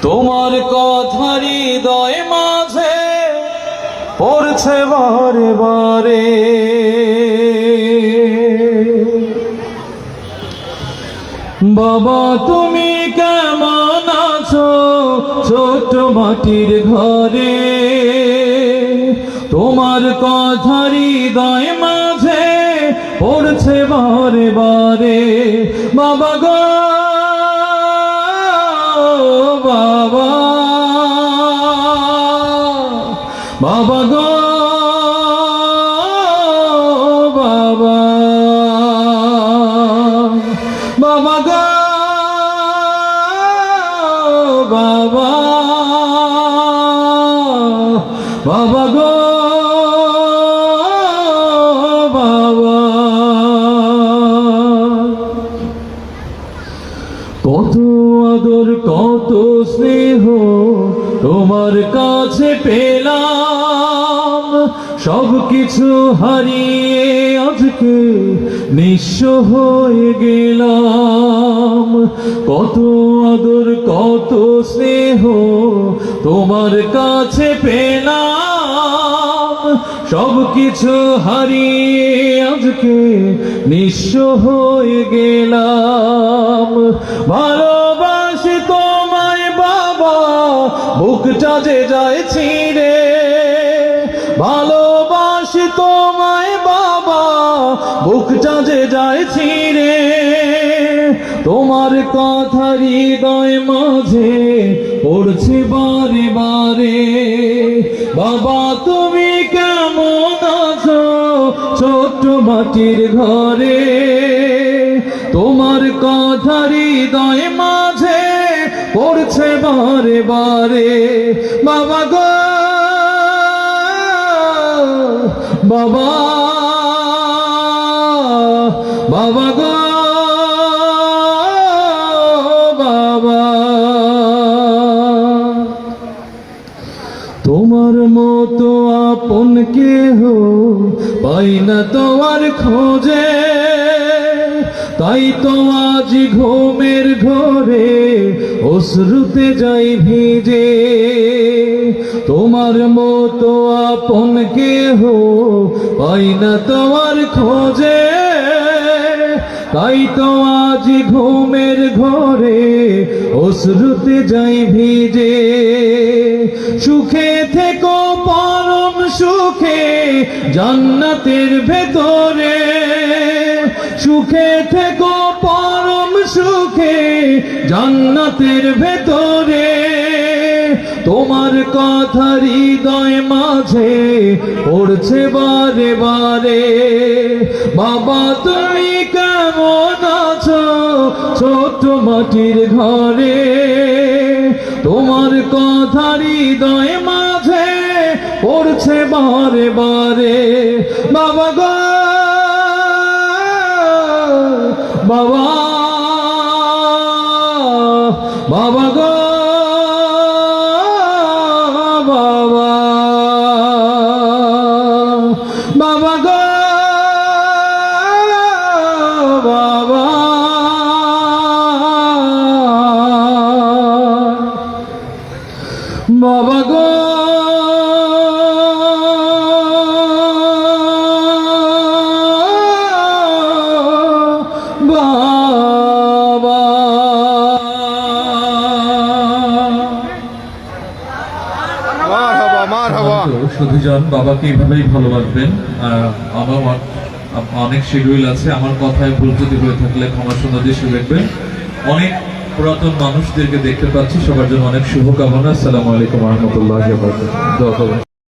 তোমার কথা হৃদয় মাঝে পড়ছে বারে বারে, বাবা তুমি কেমন আছো ছোট মাটির ঘরে। তোমার কথা হৃদয় মাঝে পড়ছে বারে বারে, বাবা গো বাবা, বাবা গো বাবা, বাবা গো বাবা, বাবা গো বাবা। কত আদর কত স্নেহ তোমার কাছে পেলাম, সব কিছু হারিয়ে আজকে নিঃস্ব হয়ে গেলাম। কত আদর কত স্নেহ তোমার কাছে পেলাম, সব কিছু হারিয়ে আজকে নিঃস্ব হয়ে গেলাম। ভালোবাসি তোমায় বাবা, বুকটা যে যায় ছিঁড়ে। ভালোবাসি তোমায় বাবা, বুকটা যে যায় ছিঁড়ে। তোমার কথা হৃদয় মাঝে পড়ছে বারে বারে, বাবা তুমি কেমন আছো ছোট্ট মাটির ঘরে। তোমার কথা হৃদয় মাঝে পড়ছে বারে বারে, বাবা গো বাবা, বাবা গো বাবা। তোমার মতো আপন কেহ পাই না তোমার খোঁজে, তাই তো আজ ঘুমের ঘরে অশ্রুতে যাই ভিজে। তোমার মতো আপন কেহ পাই না তোমার খোঁজে, তাই তো আজ ঘুমের ঘরে অশ্রুতে যাই ভিজে। সুখে থেকো পরম সুখে জান্নাতের ভেতরে, সুখে থেকো পরম সুখে জান্নাতের ভেতরে। তোমার কথা হৃদয় মাঝে পড়ছে বারে বারে, বাবা তুমি কেমন আছো ছোট মাটির ঘরে। তোমার কথা হৃদয় মাঝে পড়ছে বারে বারে, বাবা গো বাবা, বাবা গো বাবা, বাবা গো বাবা, বাবা গো বাবা। সুধীজন বাবাকে এইভাবেই ভালোবাসবেন। আমার অনেক শিডিউল আছে, আমার কথায় ভুল ত্রুটি হয়ে থাকলে ক্ষমা সুন্দর দৃষ্টি দেখবেন। অনেক পুরাতন মানুষদেরকে দেখতে পাচ্ছি, সবার জন্য অনেক শুভকামনা। আসসালামু আলাইকুম ওয়া রাহমাতুল্লাহি ওয়া বারাকাতুহু।